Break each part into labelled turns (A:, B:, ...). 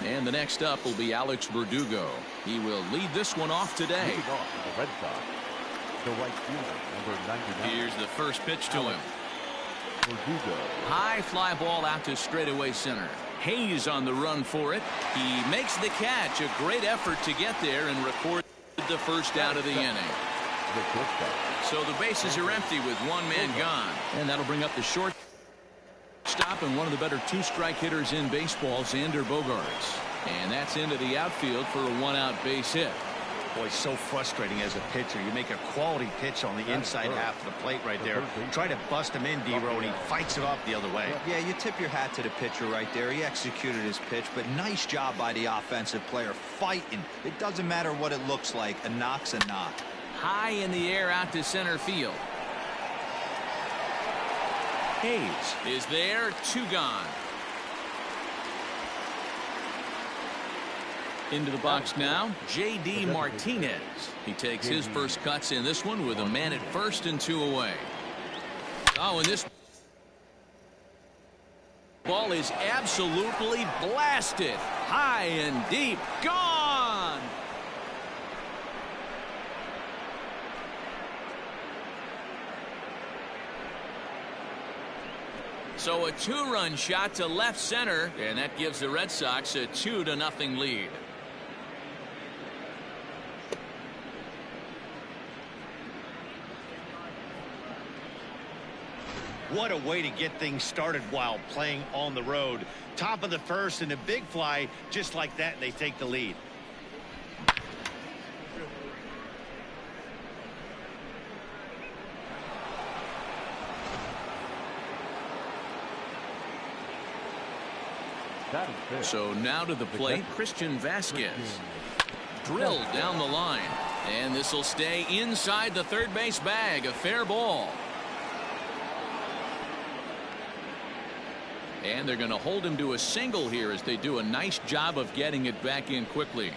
A: And the next up will be Alex Verdugo. He will lead this one off today.
B: Leading off for the Red Sox, the right fielder, number 99.
A: Here's the first pitch to him.
B: Verdugo.
A: High fly ball out to straightaway center. Hayes on the run for it. He makes the catch. A great effort to get there and record the first out of the inning. So the bases are empty with one man gone. And that'll bring up the short stop and one of the better two-strike hitters in baseball, Xander Bogaerts. And that's into the outfield for a one-out base hit.
C: Boy, so frustrating as a pitcher. You make a quality pitch on the inside half of the plate right there. Try to bust him in, D-Row, and he fights it off the other way.
D: Yeah, you tip your hat to the pitcher right there. He executed his pitch, but nice job by the offensive player fighting. It doesn't matter what it looks like. A knock's a knock.
A: High in the air out to center field. Hayes is there, two gone. Into the box now, J.D. Martinez. He takes his first cuts in this one with a man at first and two away. Oh, and this ball is absolutely blasted. High and deep. Gone! So a two-run shot to left center, and that gives the Red Sox a 2-0 lead.
C: What a way to get things started while playing on the road. Top of the first and a big fly just like that, and they take the lead.
A: So now to the plate, Christian Vasquez. Drilled down the line. And this will stay inside the third base bag. A fair ball. And they're going to hold him to a single here as they do a nice job of getting it back in quickly.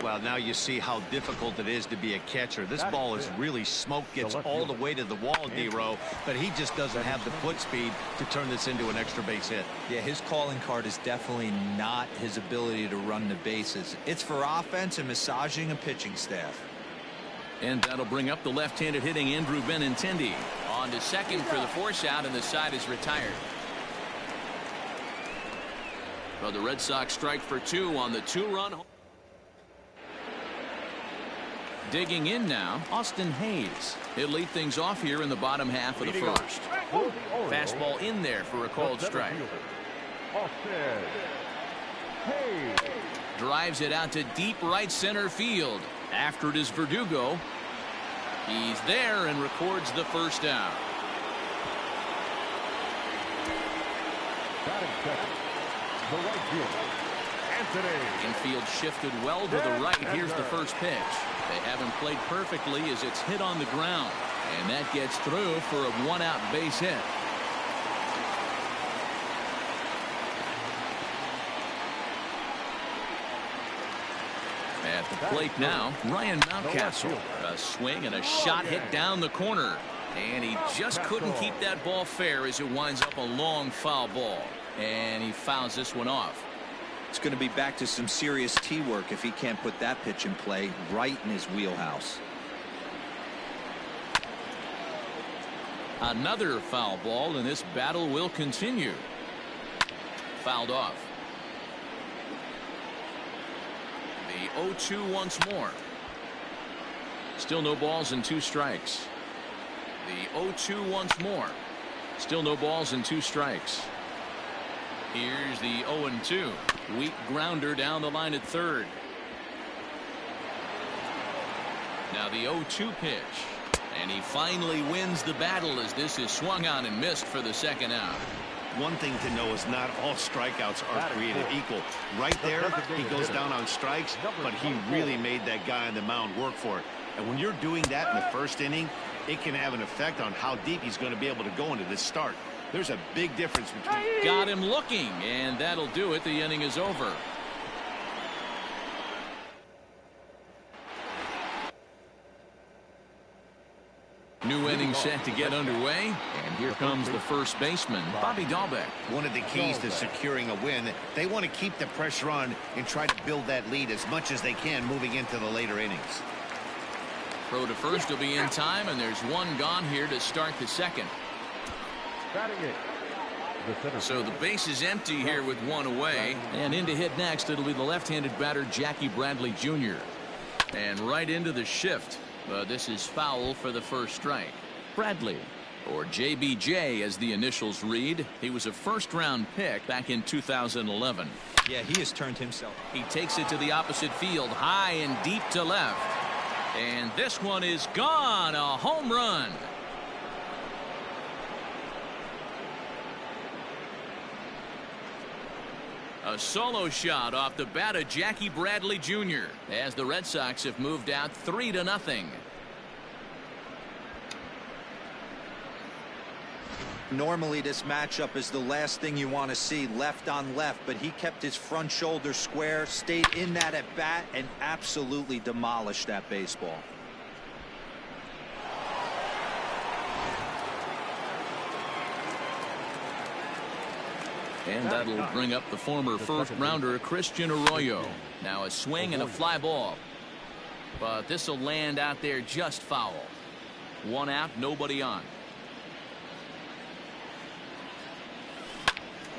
C: Well, now you see how difficult it is to be a catcher. This ball is really smoked, gets all the way to the wall, D-Row, but he just doesn't have the foot speed to turn this into an extra base hit.
D: Yeah, his calling card is definitely not his ability to run the bases. It's for offense and massaging a pitching staff.
A: And that'll bring up the left-handed hitting Andrew Benintendi. On to second for the force out, and the side is retired. Well, the Red Sox strike for two on the two-run. Digging in now, Austin Hayes. He'll lead things off here in the bottom half of the first. Fastball in there for a called strike. Drives it out to deep right center field. After it is Verdugo. He's there and records the first out.
B: The right fielder, Anthony.
A: Infield shifted well to the right. Here's the first pitch. They haven't played perfectly as it's hit on the ground. And that gets through for a one-out base hit. At the plate now, Ryan Mountcastle. A swing and a shot hit down the corner. And he just couldn't keep that ball fair as it winds up a long foul ball. And he fouls this one off.
D: It's going to be back to some serious tee work if he can't put that pitch in play right in his wheelhouse.
A: Another foul ball, and this battle will continue. Fouled off. The 0-2 once more. Still no balls and two strikes. The 0-2 once more. Still no balls and two strikes. Here's the 0-2. Weak grounder down the line at third. Now the 0-2 pitch. And he finally wins the battle as this is swung on and missed for the second out.
C: One thing to know is not all strikeouts are created equal. Right there, he goes down on strikes, but he really made that guy on the mound work for it. And when you're doing that in the first inning, it can have an effect on how deep he's going to be able to go into this start. There's a big difference between.
A: Got him looking, and that'll do it. The inning is over. New inning set to get underway, and here comes the first baseman, Bobby Dahlbeck.
C: One of the keys to securing a win, they want to keep the pressure on and try to build that lead as much as they can moving into the later innings.
A: Throw to first will be in time, and there's one gone here to start the second. So the base is empty here with one away, and in to hit next it'll be the left-handed batter Jackie Bradley Jr. And right into the shift. This is foul for the first strike. Bradley, or JBJ as the initials read, he was a first-round pick back in 2011.
D: Yeah, he has turned himself.
A: He takes it to the opposite field, high and deep to left. And this one is gone, a home run. A solo shot off the bat of Jackie Bradley Jr. as the Red Sox have moved out 3-0.
D: Normally this matchup is the last thing you want to see, left on left, but he kept his front shoulder square, stayed in that at bat, and absolutely demolished that baseball.
A: And that'll bring up the former first-rounder Christian Arroyo. Now a swing and a fly ball. But this will land out there just foul. One out, nobody on.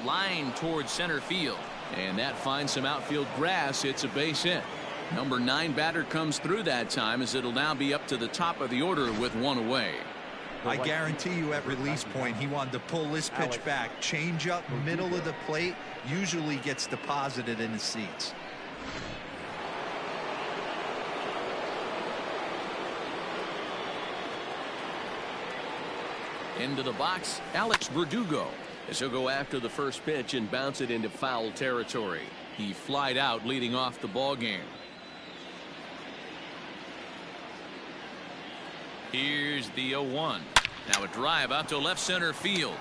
A: Line towards center field. And that finds some outfield grass. It's a base hit. Number 9 batter comes through that time, as it'll now be up to the top of the order with one away.
D: I guarantee you at release point he wanted to pull this pitch back. Change up middle of the plate usually gets deposited in the seats.
A: Into the box, Alex Verdugo, as he'll go after the first pitch and bounce it into foul territory. He flied out leading off the ball game. Here's the 0-1. Now a drive out to left center field.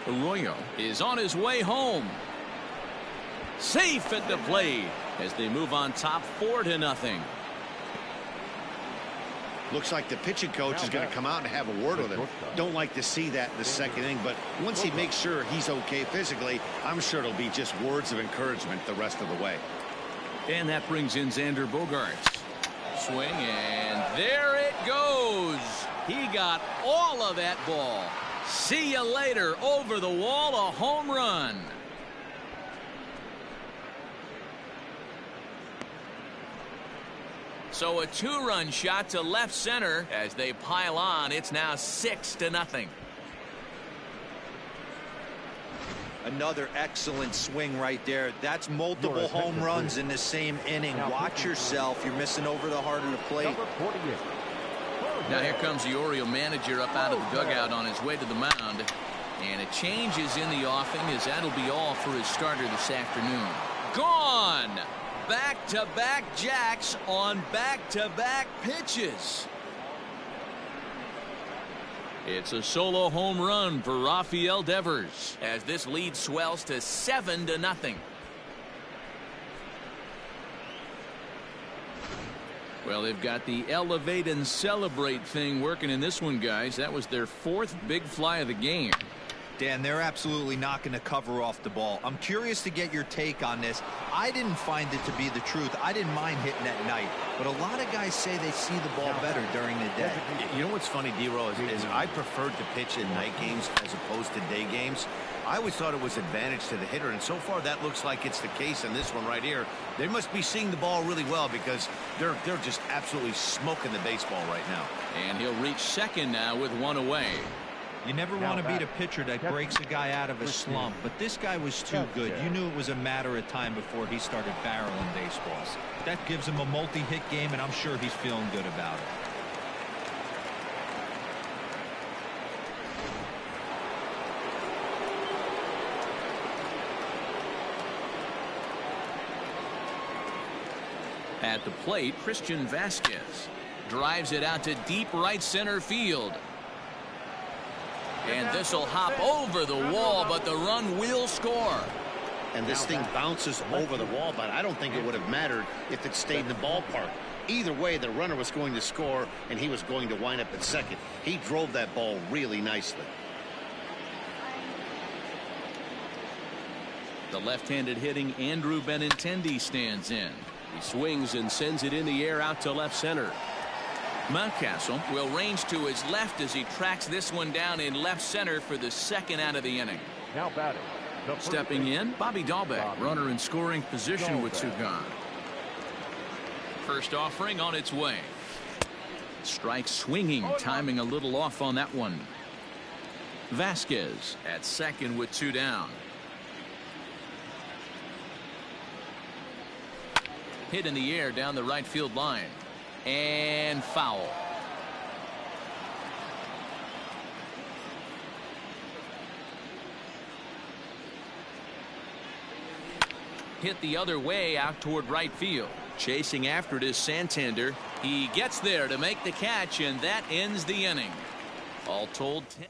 A: Arroyo is on his way home. Safe at the plate as they move on top 4-0.
C: Looks like the pitching coach is going to come out and have a word with him. Don't like to see that in the second inning, but once he makes sure he's okay physically, I'm sure it'll be just words of encouragement the rest of the way.
A: And that brings in Xander Bogaerts. Swing, and there it goes. He got all of that ball. See you later. Over the wall, a home run. So a 2-run shot to left center as they pile on. It's now 6-0.
D: Another excellent swing right there. That's multiple home runs in the same inning. Watch yourself. You're missing over the heart of the plate.
A: Now here comes the Oriole manager up out of the dugout on his way to the mound. And a change is in the offing, as that'll be all for his starter this afternoon. Gone! Back-to-back jacks on back-to-back pitches. It's a solo home run for Rafael Devers as this lead swells to 7-0. Well, they've got the elevate and celebrate thing working in this one, guys. That was their 4th big fly of the game.
D: Dan, they're absolutely not going to cover off the ball. I'm curious to get your take on this. I didn't find it to be the truth. I didn't mind hitting at night, but a lot of guys say they see the ball better during the day.
C: You know what's funny, D-Row, is I preferred to pitch in night games as opposed to day games. I always thought it was advantage to the hitter, and so far that looks like it's the case in this one right here. They must be seeing the ball really well, because they're just absolutely smoking the baseball right now.
A: And he'll reach second now with one away.
D: You never want to beat a pitcher that breaks a guy out of a slump, but this guy was too good. You knew it was a matter of time before he started barreling baseballs. That gives him a multi-hit game, and I'm sure he's feeling good about it.
A: At the plate, Christian Vasquez drives it out to deep right center field. And this will hop over the wall, but the run will score.
C: and this thing bounces over the wall, but I don't think it would have mattered if it stayed in the ballpark. Either way, the runner was going to score, and he was going to wind up at second. He drove that ball really nicely.
A: The left-handed hitting Andrew Benintendi stands in.
E: He swings and sends it in the air out to left center.
A: Mountcastle will range to his left as he tracks this one down in left center for the second out of the inning.
B: Now batting.
A: Stepping in, Bobby Dahlbeck, runner in scoring position with two gone. First offering on its way. Strike swinging, timing a little off on that one. Vasquez at second with two down. Hit in the air down the right field line. And foul. Hit the other way out toward right field. Chasing after it is Santander. He gets there to make the catch, and that ends the inning. All told, 10.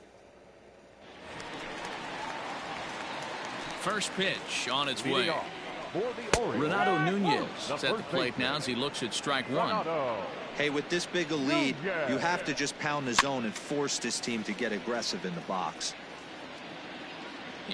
A: First pitch on its way. Renato Nunez at the plate now as he looks at strike one.
D: Hey, with this big a lead, you have to just pound the zone and force this team to get aggressive in the box.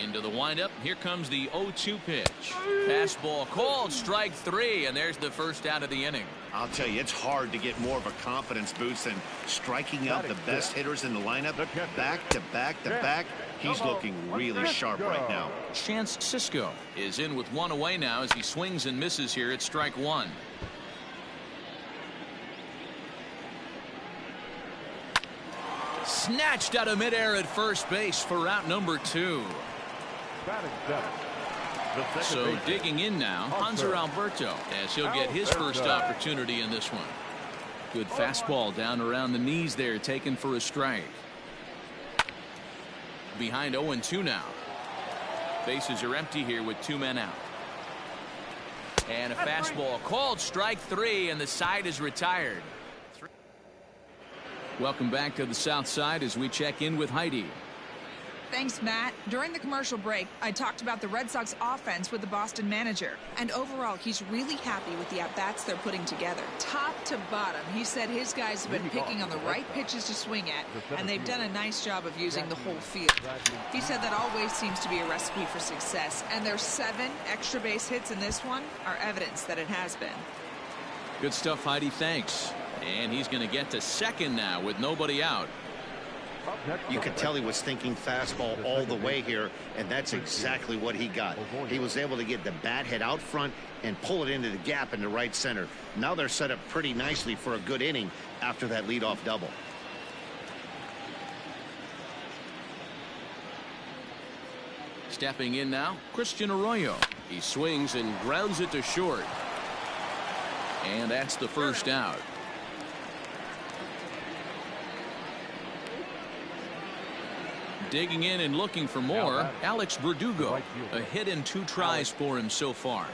A: Into the windup. Here comes the 0-2 pitch. Fastball called, strike three, and there's the first out of the inning.
C: I'll tell you, it's hard to get more of a confidence boost than striking out the best hitters in the lineup back to back to back. He's looking really sharp right now.
A: Chance Sisco is in with one away now as he swings and misses here at strike one. Snatched out of midair at first base for out number two. So digging in now, Hanser Alberto, as he'll get his first opportunity in this one. Good fastball down around the knees there, taken for a strike. Behind 0-2 now. Bases are empty here with two men out. And a fastball called, strike three, and the side is retired. Welcome back to the South Side as we check in with Heidi.
F: Thanks, Matt. During the commercial break, I talked about the Red Sox offense with the Boston manager. And overall, he's really happy with the at-bats they're putting together. Top to bottom, he said his guys have been picking on the right pitches to swing at, and they've done a nice job of using the whole field. He said that always seems to be a recipe for success, and their 7 extra base hits in this one are evidence that it has been.
A: Good stuff, Heidi. Thanks. And he's going to get to second now with nobody out.
C: You could tell he was thinking fastball all the way here, and that's exactly what he got. He was able to get the bat head out front and pull it into the gap in the right center. Now they're set up pretty nicely for a good inning after that leadoff double.
A: Stepping in now, Christian Arroyo.
E: He swings and grounds it to short.
A: And that's the first out. Digging in and looking for more, Alex Verdugo. A hit in 2 tries for him so far.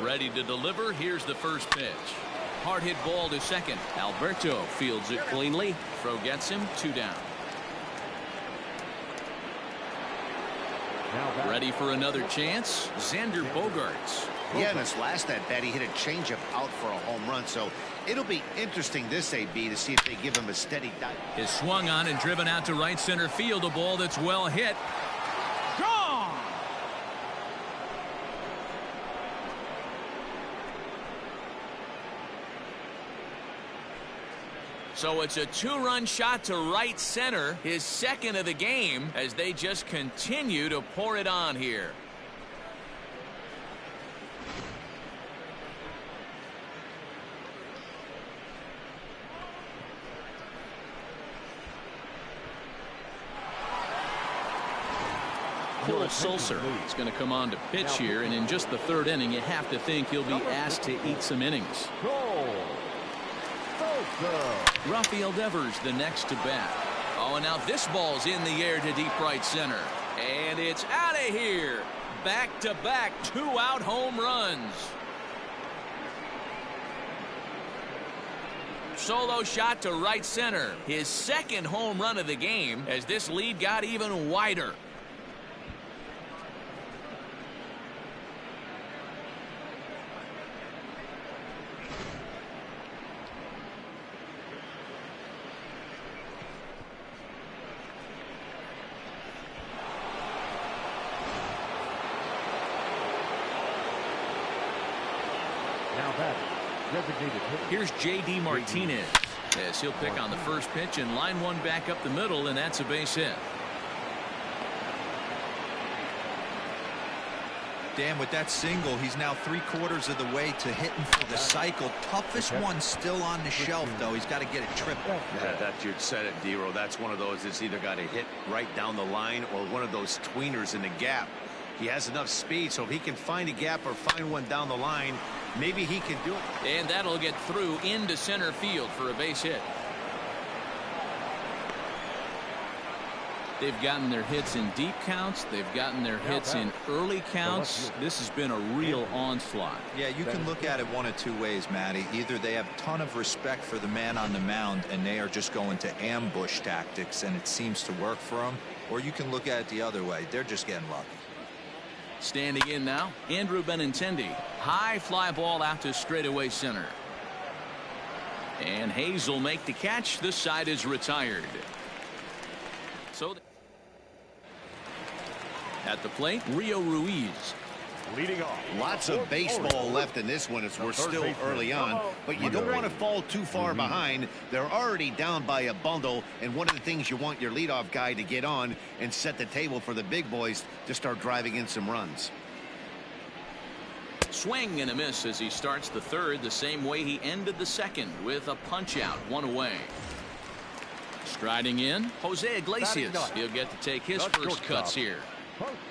A: Ready to deliver. Here's the first pitch. Hard hit ball to second. Alberto fields it cleanly. Throw gets him, 2 down. Ready for another chance. Xander Bogaerts.
C: Yeah, in his last at bat, he hit a changeup out for a home run. So it'll be interesting this AB to see if they give him a steady dive.
A: Is swung on and driven out to right center field. A ball that's well hit. Gone! So it's a 2-run shot to right center, his second of the game, as they just continue to pour it on here. Cole Sulser is going to come on to pitch here, and in just the 3rd inning, you have to think he'll be asked to eat some innings. Rafael Devers the next to bat. Oh, and now this ball's in the air to deep right center. And it's out of here. Back-to-back 2-out home runs. Solo shot to right center. His second home run of the game as this lead got even wider.
B: Now batting, designated hitter.
A: Here's J.D. Martinez. As he'll pick on the first pitch and line one back up the middle, and that's a base hit.
D: Dan, with that single, he's now 3/4 of the way to hitting for the cycle. Toughest one still on the shelf, though. He's got to get it triple.
C: Yeah, that you said it, Dero. That's one of those that's either got to hit right down the line or one of those tweeners in the gap. He has enough speed, so if he can find a gap or find one down the line, maybe he can do it.
A: And that'll get through into center field for a base hit. They've gotten their hits in deep counts. They've gotten their hits in early counts. This has been a real onslaught.
D: Yeah, you can look at it one of two ways, Matty. Either they have a ton of respect for the man on the mound and they are just going to ambush tactics and it seems to work for them, or you can look at it the other way. They're just getting lucky.
A: Standing in now, Andrew Benintendi. High fly ball out to straightaway center. And Hayes will make the catch. This side is retired. So at the plate, Rio Ruiz.
B: Leading off.
C: Lots of baseball left in this one as we're still early on, but you don't want to fall too far behind. They're already down by a bundle, and one of the things you want your leadoff guy to get on and set the table for the big boys to start driving in some runs.
A: Swing and a miss as he starts the third the same way he ended the second with a punch out, one away. Striding in, Jose Iglesias. He'll get to take his first cuts here.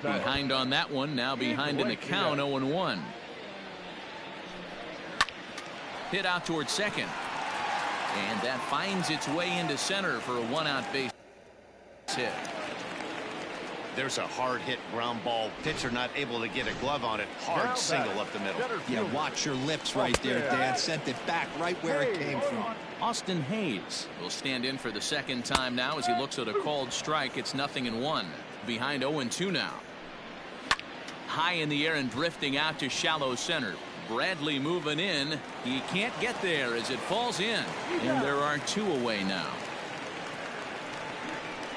A: Behind on that one, now behind in the count, 0-1. Hit out towards second. And that finds its way into center for a one-out base hit.
C: There's a hard hit ground ball. Pitcher not able to get a glove on it. Hard single up the middle.
D: Yeah, watch your lips right there, Dan. Sent it back right where it came from.
A: Austin Hayes will stand in for the second time now as he looks at a called strike. It's 0-1. Behind 0-2 now. High in the air and drifting out to shallow center. Bradley moving in. He can't get there as it falls in. And there are two away now.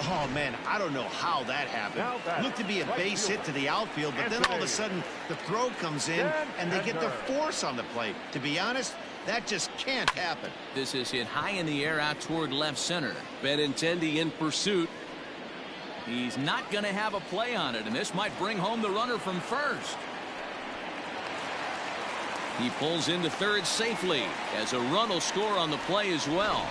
C: Oh, man, I don't know how that happened. Looked to be a base hit to the outfield, but then all of a sudden the throw comes in and they get their force on the plate. To be honest, that just can't happen.
A: This is hit high in the air out toward left center.
E: Benintendi in pursuit.
A: He's not going to have a play on it, and this might bring home the runner from first. He pulls into third safely as a run will score on the play as well.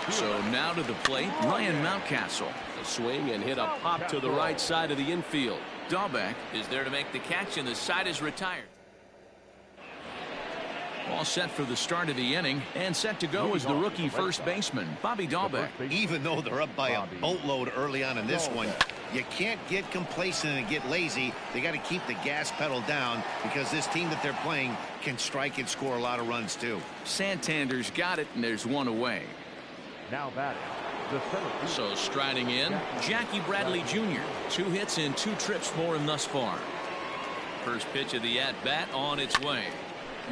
A: So now to the plate, Ryan Mountcastle.
E: A swing and hit a pop to the right side of the infield.
A: Dalbec is there to make the catch, and the side is retired. All set for the start of the inning, and set to go is the rookie first baseman, Bobby Dalbec.
C: Even though they're up by a boatload early on in this one, you can't get complacent and get lazy. They got to keep the gas pedal down because this team that they're playing can strike and score a lot of runs too.
A: Santander's got it, and there's one away.
B: Now batting, the center.
A: So striding in, Jackie Bradley Jr. 2 hits and 2 trips for him thus far. First pitch of the at-bat on its way.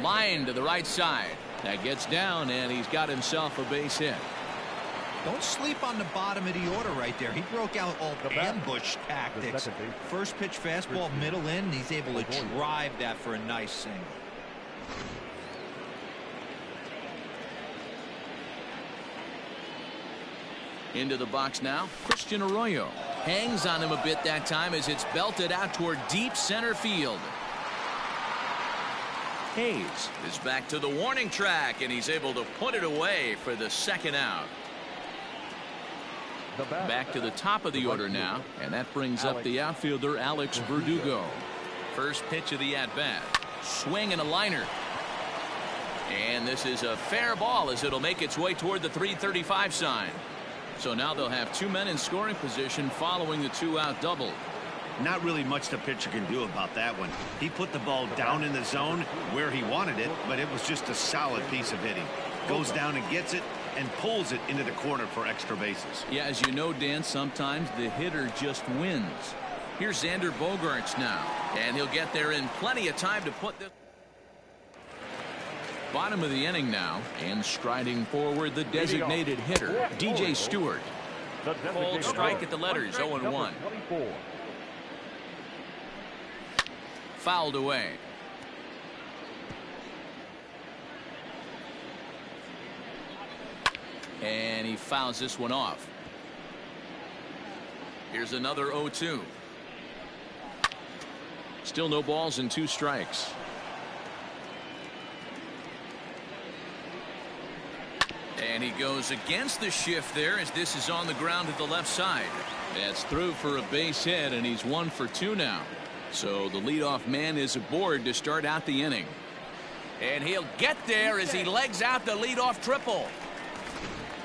A: Line to the right side. That gets down, and he's got himself a base hit.
D: Don't sleep on the bottom of the order right there. He broke out all the ambush tactics. First pitch fastball, middle in, and he's able to drive that for a nice single.
A: Into the box now, Christian Arroyo. Hangs on him a bit that time as it's belted out toward deep center field. Hayes is back to the warning track, and he's able to put it away for the second out. Back to the top of the order now, and that brings up the outfielder Alex Verdugo. First pitch of the at-bat. Swing and a liner. And this is a fair ball as it'll make its way toward the 335 sign. So now they'll have 2 men in scoring position following the 2-out double.
C: Not really much the pitcher can do about that one. He put the ball down in the zone where he wanted it, but it was just a solid piece of hitting. Goes down and gets it and pulls it into the corner for extra bases.
A: Yeah, as you know, Dan, sometimes the hitter just wins. Here's Xander Bogaerts now, and he'll get there in plenty of time to put this. Bottom of the inning now, and striding forward the designated hitter, DJ Stewart. Cold strike at the letters, 0-1. Fouled away. And he fouls this one off. Here's another 0-2. Still no balls and 2 strikes. And he goes against the shift there as this is on the ground to the left side. That's through for a base hit, and he's 1 for 2 now. So the leadoff man is aboard to start out the inning. And he'll get there as he legs out the leadoff triple.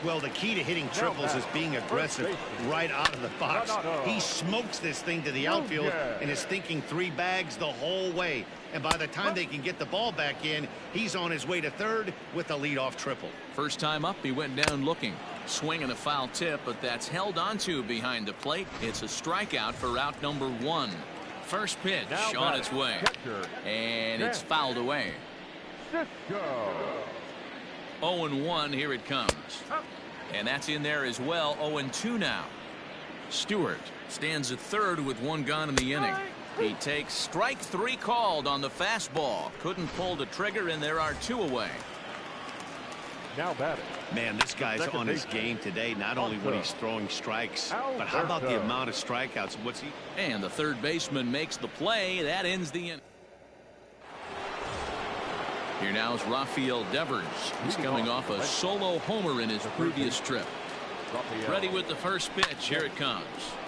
C: Well, the key to hitting triples is being aggressive right out of the box. He smokes this thing to the outfield and is thinking 3 bags the whole way. And by the time they can get the ball back in, he's on his way to third with a leadoff triple.
A: First time up, he went down looking. Swing and a foul tip, but that's held onto behind the plate. It's a strikeout for out number 1. First pitch on its way. And it's fouled away. 0-1, here it comes. And that's in there as well. 0-2 now. Stewart stands at third with 1 gone in the inning. He takes strike 3 called on the fastball. Couldn't pull the trigger, and there are 2 away.
B: Now batting.
C: Man, this guy's on his game today, not only when he's throwing strikes, but how about the amount of strikeouts? What's he?
A: And the third baseman makes the play. That ends the inning. Here now is Rafael Devers. He's coming off a solo homer in his previous trip. Ready with the first pitch. Here it comes.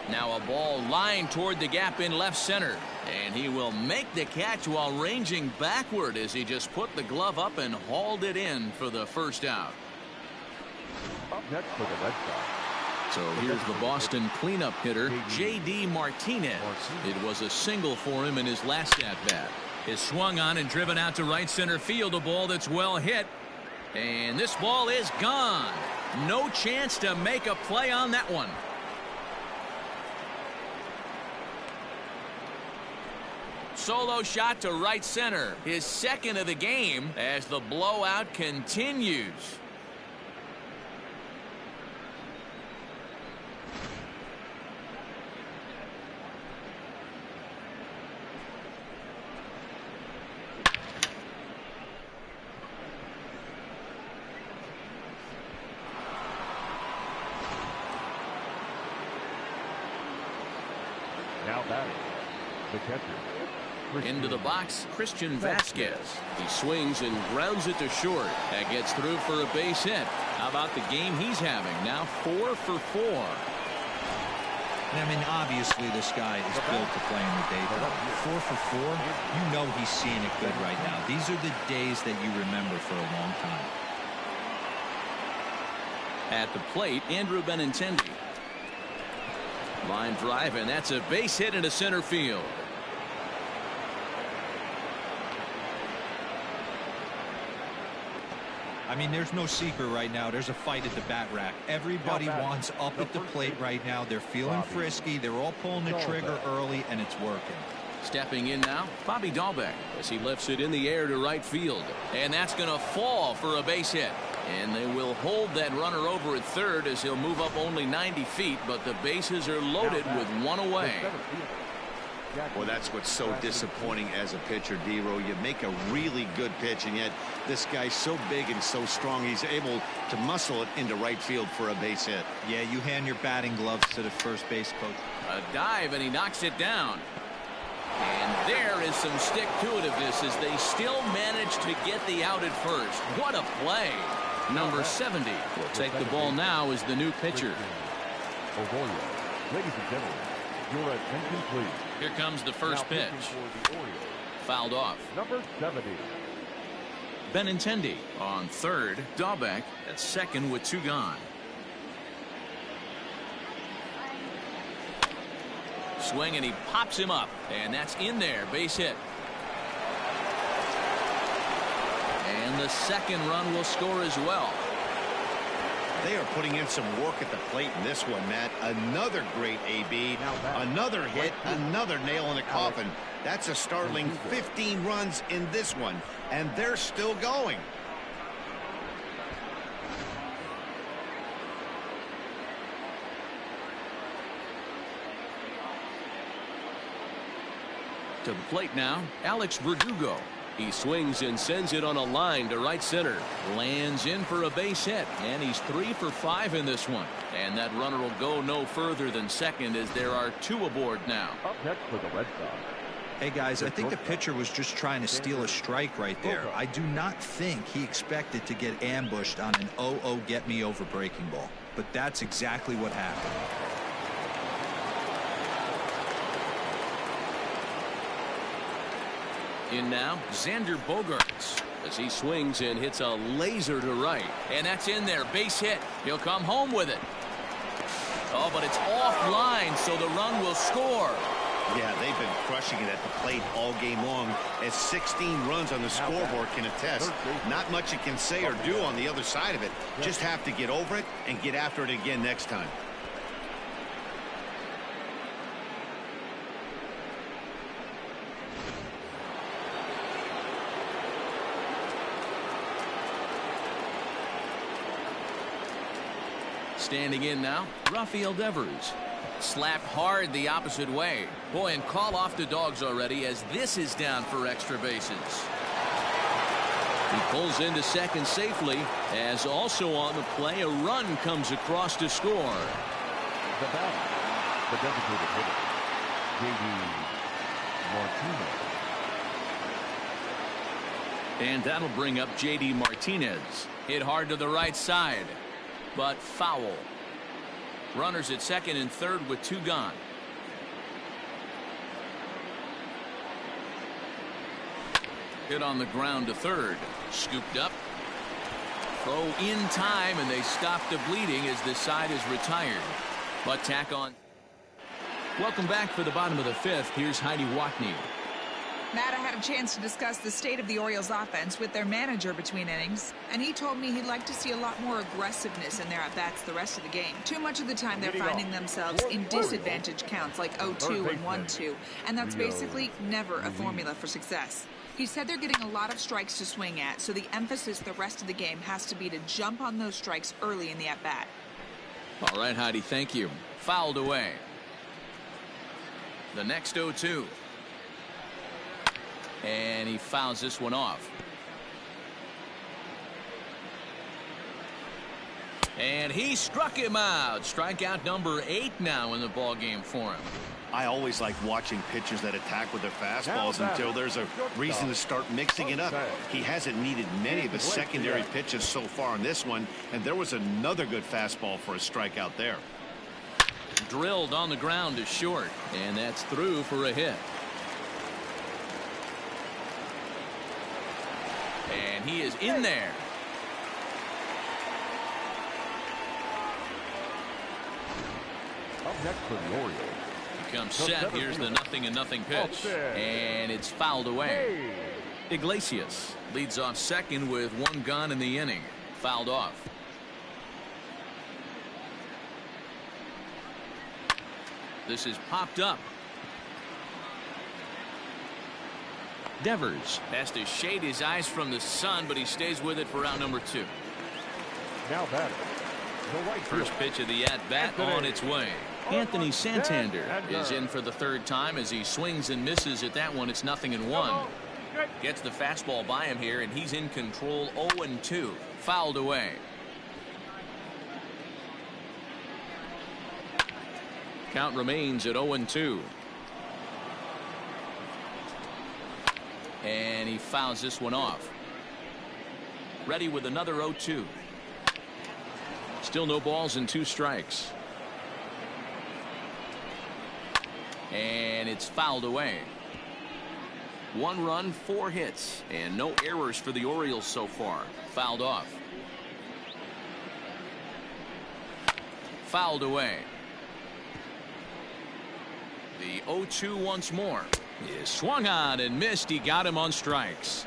A: Now a ball lined toward the gap in left center. And he will make the catch while ranging backward as he just put the glove up and hauled it in for the first out.
B: Up next for the Red Sox.
A: So here's the Boston cleanup hitter, J.D. Martinez. It was a single for him in his last at-bat. Is swung on and driven out to right center field, a ball that's well hit. And this ball is gone. No chance to make a play on that one. Solo shot to right center. His second of the game as the blowout continues.
B: Now batting. The catcher.
A: Into the box, Christian Vasquez. He swings and grounds it to short. That gets through for a base hit. How about the game he's having? Now 4 for 4.
D: I mean, obviously this guy is built to play in the daytime. 4 for 4, you know he's seeing it good right now. These are the days that you remember for a long time.
A: At the plate, Andrew Benintendi. Line drive, and that's a base hit into center field.
D: I mean, there's no secret right now. There's a fight at the bat rack. Everybody wants up at the plate right now. They're feeling frisky. They're all pulling the trigger early, and it's working.
A: Stepping in now, Bobby Dahlbeck as he lifts it in the air to right field. And that's going to fall for a base hit. And they will hold that runner over at third as he'll move up only 90 feet, but the bases are loaded with 1 away.
C: Well, that's what's so disappointing as a pitcher, D-Row. You make a really good pitch, and yet this guy's so big and so strong, he's able to muscle it into right field for a base hit.
D: Yeah, you hand your batting gloves to the first base coach.
A: A dive, and he knocks it down. And there is some stick-to-itiveness as they still manage to get the out at first. What a play. Number 70 will take the ball now as the new pitcher.
B: Ladies and gentlemen, your attention please.
A: Here comes the first pitch. Fouled off.
B: Number 70.
A: Benintendi on third. Dahlbeck at second with 2 gone. Swing, and he pops him up, and that's in there. Base hit. And the second run will score as well.
C: They are putting in some work at the plate in this one, Matt. Another great AB, another hit, another nail in the coffin. That's a startling 15 runs in this one, and they're still going.
A: To the plate now, Alex Verdugo.
E: He swings and sends it on a line to right center.
A: Lands in for a base hit, and he's 3 for 5 in this one. And that runner will go no further than second as there are 2 aboard now.
B: Up next for the Red Sox.
D: Hey guys, I think the pitcher was just trying to steal a strike right there. I do not think he expected to get ambushed on an 0-0 get me over breaking ball, but that's exactly what happened.
A: In now, Xander Bogaerts as he swings and hits a laser to right. And that's in there. Base hit. He'll come home with it. Oh, but it's offline, so the run will score.
C: Yeah, they've been crushing it at the plate all game long, as 16 runs on the scoreboard can attest. Not much you can say or do on the other side of it. Just have to get over it and get after it again next time.
A: Standing in now, Rafael Devers. Slapped hard the opposite way. Boy, and call off the dogs already as this is down for extra bases. He pulls into second safely as also on the play a run comes across to score.
B: The batter, the designated hitter, J.D. Martinez.
A: And that'll bring up J.D. Martinez. Hit hard to the right side, but foul. Runners at second and third with 2 gone. Hit on the ground to third. Scooped up. Throw in time, and they stop the bleeding as this side is retired. But tack on. Welcome back for the bottom of the 5th. Here's Heidi Watney.
F: Matt, I had a chance to discuss the state of the Orioles offense with their manager between innings, and he told me he'd like to see a lot more aggressiveness in their at-bats the rest of the game. Too much of the time they're finding themselves in disadvantage counts like 0-2 and 1-2, and that's basically never a formula for success. He said they're getting a lot of strikes to swing at, so the emphasis the rest of the game has to be to jump on those strikes early in the at-bat.
A: All right, Heidi, thank you. Fouled away. The next 0-2. And he fouls this one off. And he struck him out. Strikeout number 8 now in the ball game for him.
C: I always like watching pitchers that attack with their fastballs until there's a reason to start mixing it up. He hasn't needed many of his secondary pitches so far on this one, and there was another good fastball for a strikeout there.
A: Drilled on the ground to short, and that's through for a hit. And he is in there.
B: Up next for the Orioles.
A: He comes set. Here's the 0-0 pitch. And it's fouled away. Iglesias leads off second with 1 gone in the inning. Fouled off. This is popped up. Devers has to shade his eyes from the sun, but he stays with it for out number 2.
B: Now batter, the right
A: First pitch of the at-bat on its way. Anthony Santander is in for the 3rd time as he swings and misses at that one. It's 0-1. Gets the fastball by him here, and he's in control. 0-2. Fouled away. Count remains at 0-2. And he fouls this one off. Ready with another 0-2. Still no balls and 2 strikes. And it's fouled away. 1 run, 4 hits, and no errors for the Orioles so far. Fouled off. Fouled away. The 0-2 once more. He swung on and missed. He got him on strikes.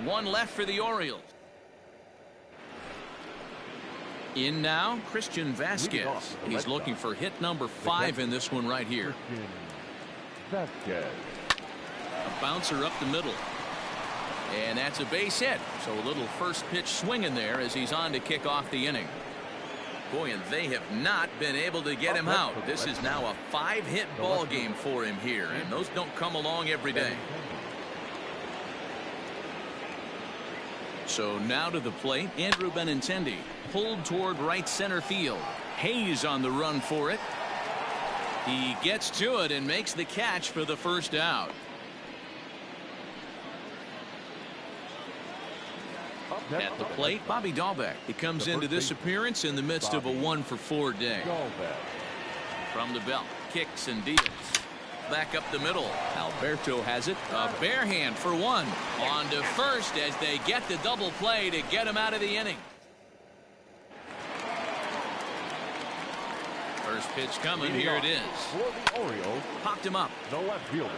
A: 1 left for the Orioles. In now, Christian Vasquez. He's looking for hit number 5 in this one right here.
B: Vasquez.
A: A bouncer up the middle. And that's a base hit. So a little first pitch swing in there as he's on to kick off the inning. Boy, and they have not been able to get him out. This is now a 5-hit ball game for him here, and those don't come along every day. So now to the plate, Andrew Benintendi, pulled toward right center field. Hayes on the run for it. He gets to it and makes the catch for the first out. At the plate, Bobby Dalbec. He comes into this appearance in the midst of a 1-for-4 day. From the belt, kicks and deals. Back up the middle. Alberto has it. A bare hand for one. On to first as they get the double play to get him out of the inning. First pitch coming. Here it is.
B: For the Orioles,
A: popped him up.
B: the left fielder.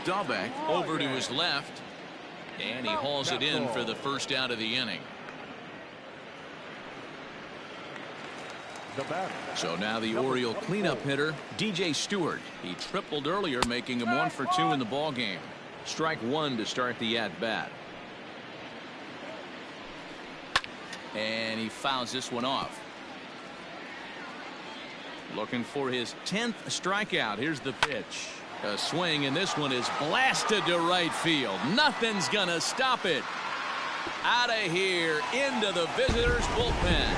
A: Dalbec over to his left. And he hauls it in for the first out of the inning. So now the Oriole cleanup hitter, DJ Stewart. He tripled earlier, making him 1 for 2 in the ball game. Strike one to start the at-bat. And he fouls this one off. Looking for his 10th strikeout. Here's the pitch. A swing, and this one is blasted to right field. Nothing's gonna stop it. Out of here, into the visitors' bullpen.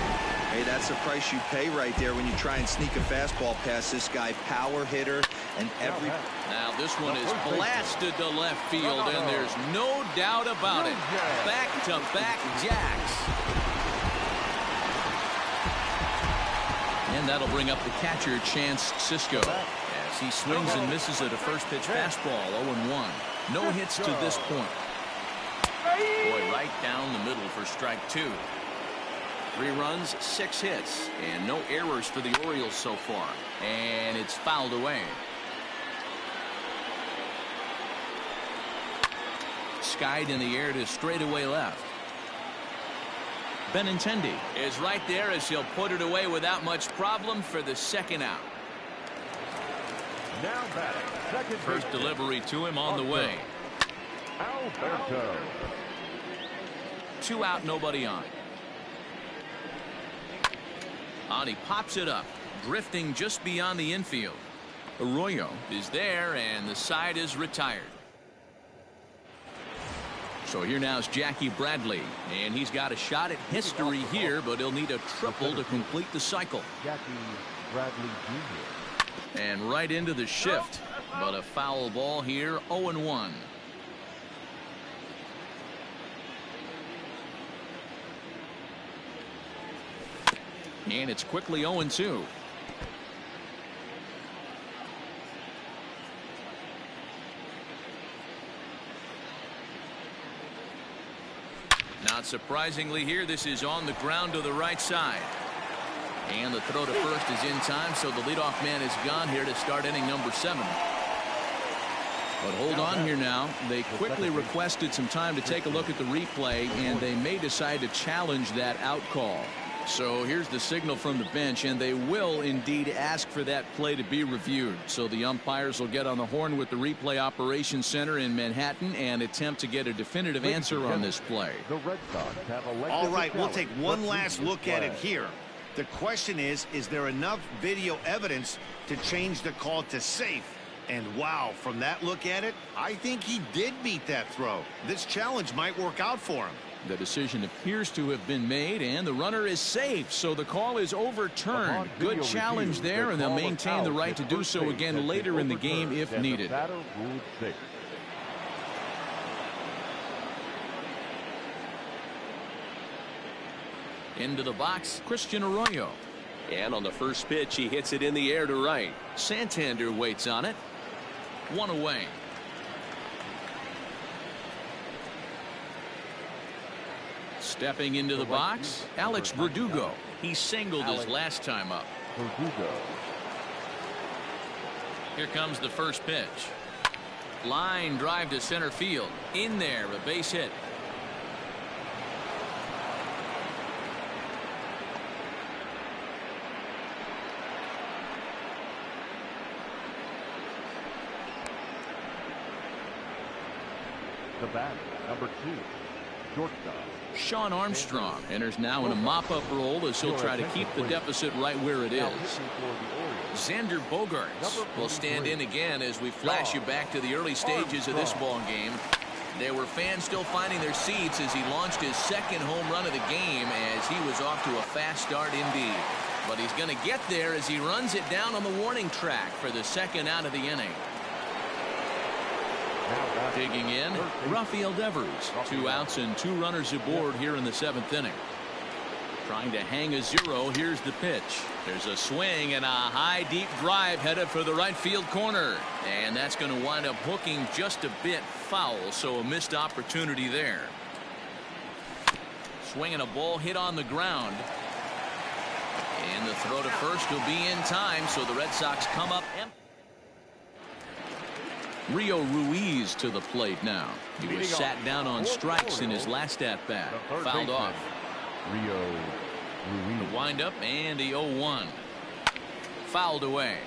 G: Hey, that's the price you pay right there when you try and sneak a fastball past this guy. Power hitter, and every...
A: Now this one is blasted to left field, and there's no doubt about it. Back-to-back jacks. And that'll bring up the catcher, Chance Sisco, as he swings and misses at a first pitch fastball. 0-1. No hits to this point. Boy, right down the middle for strike two. 3 runs, 6 hits, and no errors for the Orioles so far. And it's fouled away. Skied in the air to straightaway left. Benintendi is right there as he'll put it away without much problem for the second out.
B: Now batting, second
A: First delivery to him on the way.
B: Alberto.
A: 2 out, nobody on. And he pops it up, drifting just beyond the infield. Arroyo is there, and the side is retired. So here now is Jackie Bradley, and he's got a shot at history here, but he'll need a triple to complete the cycle.
B: Jackie Bradley Jr.
A: And right into the shift, but a foul ball here. 0-1. And it's quickly 0-2. Not surprisingly here, this is on the ground to the right side. And the throw to first is in time, so the leadoff man is gone here to start inning number 7. But hold on here now. They quickly requested some time to take a look at the replay, and they may decide to challenge that out call. So here's the signal from the bench, and they will indeed ask for that play to be reviewed. So the umpires will get on the horn with the replay operations center in Manhattan and attempt to get a definitive answer on this play.
B: The Red Sox have elected
C: All right,
B: to
C: we'll take one
B: challenge
C: last
B: the
C: look at it
B: flag.
C: here. The question is there enough video evidence to change the call to safe? And wow, from that look at it, I think he did beat that throw. This challenge might work out for him.
A: The decision appears to have been made, and the runner is safe, so the call is overturned. Good challenge there, and they'll maintain the right to do so again later in the game if needed. Into the box, Christian Arroyo.
E: And on the first pitch, he hits it in the air to right.
A: Santander waits on it. 1 away. Stepping into the box, Alex Verdugo. He singled his last time up.
B: Verdugo.
A: Here comes the first pitch. Line drive to center field. In there, a base hit.
B: The batter, number 2, shortstop.
A: Sean Armstrong enters now in a mop-up role as he'll try to keep the deficit right where it is. Xander Bogaerts will stand in again as we flash you back to the early stages of this ball game. There were fans still finding their seats as he launched his second home run of the game, as he was off to a fast start indeed. But he's going to get there as he runs it down on the warning track for the second out of the inning. Digging in, Rafael Devers. 2 outs and 2 runners aboard here in the 7th inning. Trying to hang a 0. Here's the pitch. There's a swing and a high deep drive headed for the right field corner. And that's going to wind up hooking just a bit foul, so a missed opportunity there. Swinging a ball hit on the ground. And the throw to first will be in time, so the Red Sox come up empty. Rio Ruiz to the plate now. He was sat down on strikes in his last at-bat. Fouled off.
B: Rio Ruiz.
A: The windup and the 0-1. Fouled away.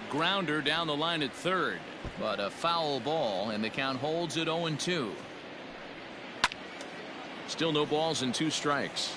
A: Grounder down the line at third, but a foul ball, and the count holds at 0-2. Still no balls and 2 strikes.